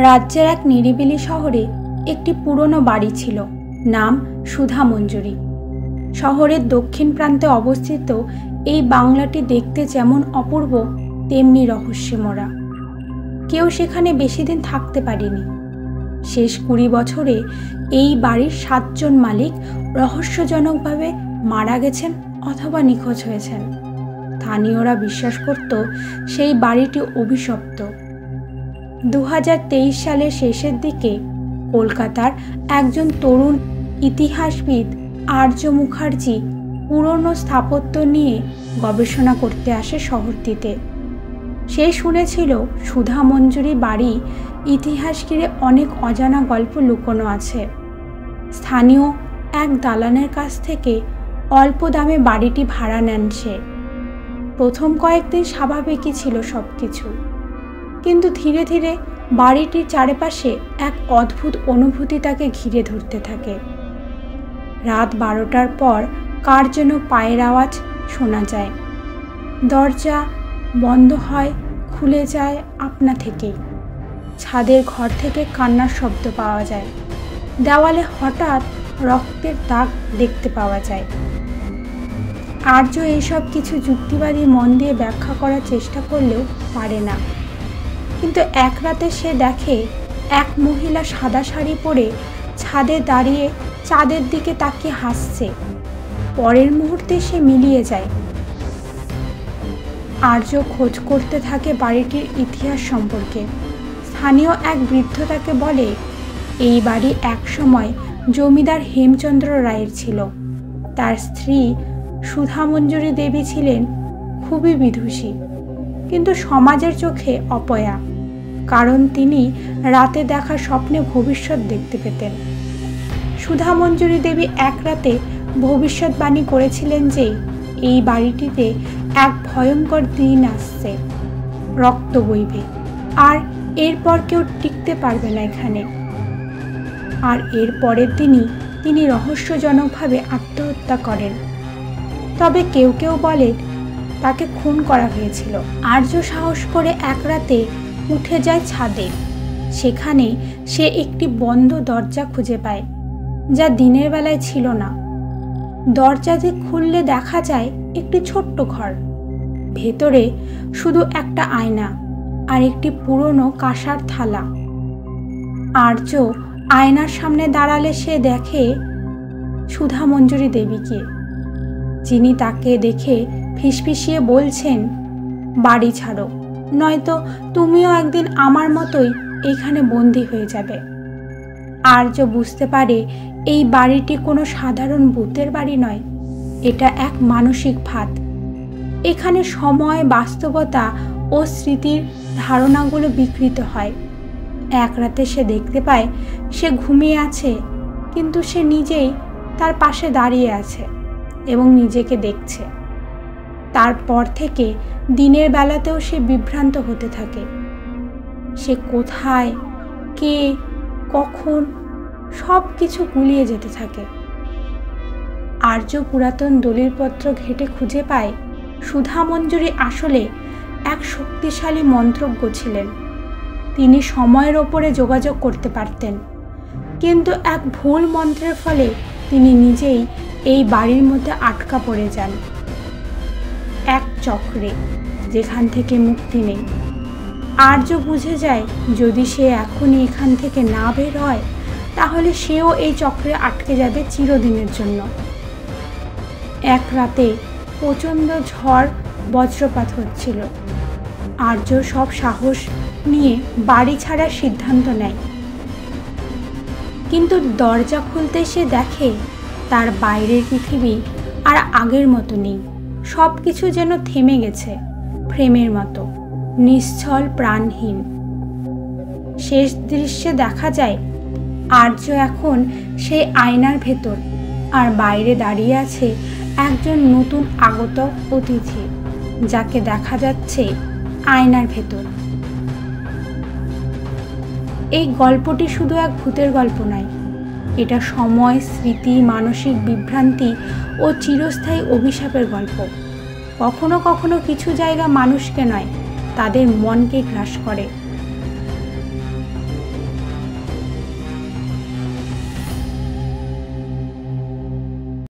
রাজ্যের এক নিরিবিলি শহরে একটি পুরনো বাড়ি ছিল, নাম সুধা মঞ্জুরি। শহরের দক্ষিণ প্রান্তে অবস্থিত এই বাংলাটি দেখতে যেমন অপূর্ব তেমনি রহস্যে মোড়া। কেউ সেখানে বেশি দিন থাকতে পারেনি। শেষ 20 বছরে এই বাড়ির 7 জন মালিক রহস্যজনকভাবে মারা গেছেন অথবা নিখোঁজ হয়েছেন। স্থানীয়রা বিশ্বাস করত সেই বাড়িটি অভিশপ্ত। 2023 সালের শেষের দিকে কলকাতার একজন তরুণ ইতিহাসবিদ আর্য মুখার্জি পুরনো স্থাপত্য নিয়ে গবেষণা করতে আসে শহরটিতে। সে শুনেছিল সুধা মঞ্জুরি বাড়ি ইতিহাস ঘিরে অনেক অজানা গল্প লুকোনো আছে। স্থানীয় এক দালানের কাছ থেকে অল্প দামে বাড়িটি ভাড়া নেন সে। প্রথম কয়েকদিন স্বাভাবিকই ছিল সব কিছু, কিন্তু ধীরে ধীরে বাড়িটির চারপাশে এক অদ্ভুত অনুভূতি তাকে ঘিরে ধরতে থাকে। রাত 12টার পর কার যেন পায়ের আওয়াজ শোনা যায়। দরজা বন্ধ হয়, খুলে যায় আপনা থেকেই। ছাদের ঘর থেকে কান্নার শব্দ পাওয়া যায়। দেওয়ালে হঠাৎ রক্তের দাগ দেখতে পাওয়া যায়। আর্য এইসব কিছু যুক্তিবাদী মন দিয়ে ব্যাখ্যা করার চেষ্টা করলেও পারে না। কিন্তু এক রাতে সে দেখে এক মহিলা সাদা শাড়ি পরে ছাদে দাঁড়িয়ে চাঁদের দিকে তাকিয়ে হাসছে। পরের মুহূর্তে সে মিলিয়ে যায়। আর্য খোঁজ করতে থাকে বাড়িটির ইতিহাস সম্পর্কে। স্থানীয় এক বৃদ্ধ তাকে বলে এই বাড়ি একসময় জমিদার হেমচন্দ্র রায়ের ছিল। তার স্ত্রী সুধা মঞ্জুরি দেবী ছিলেন খুবই বিদুষী, কিন্তু সমাজের চোখে অপয়া, কারণ তিনি রাতে দেখা স্বপ্নে ভবিষ্যৎ দেখতে পেতেন। সুধা মঞ্জুরি দেবী এক রাতে ভবিষ্যৎবাণী করেছিলেন যে এই বাড়িটিতে এক ভয়ঙ্কর দিন আসছে, রক্ত বইবে, আর এরপর কেউ টিকতে পারবে না এখানে। আর এর পরের দিনই তিনি রহস্যজনকভাবে আত্মহত্যা করেন। তবে কেউ কেউ বলেন তাকে খুন করা হয়েছিল। আর্য সাহস করে এক রাতে উঠে যায় ছাদে। সেখানে সে একটি বন্ধ দরজা খুঁজে পায়, যা দিনের বেলায় ছিল না। দরজাটি খুললে দেখা যায় একটি ছোট্ট ঘর। ভেতরে শুধু একটা আয়না আর একটি পুরনো কাঁসার থালা। আর্য আয়নার সামনে দাঁড়ালে সে দেখে সুধা মঞ্জুরি দেবীকে, যিনি তাকে দেখে ফিসফিসিয়ে বলছেন, বাড়ি ছাড়ো, নয়তো তুমিও একদিন আমার মতোই এখানে বন্দী হয়ে যাবে। আর্য বুঝতে পারে এই বাড়িটি কোনো সাধারণ ভূতের বাড়ি নয়, এটা এক মানসিক ফাঁদ। এখানে সময়, বাস্তবতা ও স্মৃতির ধারণাগুলো বিকৃত হয়। এক রাতে সে দেখতে পায় সে ঘুমিয়ে আছে, কিন্তু সে নিজেই তার পাশে দাঁড়িয়ে আছে এবং নিজেকে দেখছে। তারপর থেকে দিনের বেলাতেও সে বিভ্রান্ত হতে থাকে। সে কোথায়, কে, কখন, সব কিছু গুলিয়ে যেতে থাকে। আর্য পুরাতন দলিলপত্র ঘেঁটে খুঁজে পায় সুধা মঞ্জুরি আসলে এক শক্তিশালী মন্ত্রজ্ঞ ছিলেন। তিনি সময়ের ওপরে যোগাযোগ করতে পারতেন, কিন্তু এক ভুল মন্ত্রের ফলে তিনি নিজেই এই বাড়ির মধ্যে আটকা পড়ে যান, এক চক্রে যেখান থেকে মুক্তি নেই। আর্য বুঝে যায় যদি সে এখনই এখান থেকে না বের হয়, তাহলে সেও এই চক্রে আটকে যাবে চিরদিনের জন্য। এক রাতে প্রচণ্ড ঝড়, বজ্রপাত হচ্ছিল। আর্য সব সাহস নিয়ে বাড়ি ছাড়ার সিদ্ধান্ত নেয়, কিন্তু দরজা খুলতে সে দেখে তার বাইরের পৃথিবী আর আগের মতো নেই। সব কিছু যেন থেমে গেছে, ফ্রেমের মতো, নিশ্চল, প্রাণহীন। শেষ দৃশ্যে দেখা যায় আর্য এখন সেই আয়নার ভেতর, আর বাইরে দাঁড়িয়ে আছে একজন নতুন আগত অতিথি, যাকে দেখা যাচ্ছে আয়নার ভেতর। এই গল্পটি শুধু এক ভূতের গল্প নয়, এটা সময়, স্মৃতি, মানসিক বিভ্রান্তি ও চিরস্থায়ী অভিশাপের গল্প। কখনো কখনো কিছু জায়গা মানুষকে নয়, তাদের মনকে গ্রাস করে।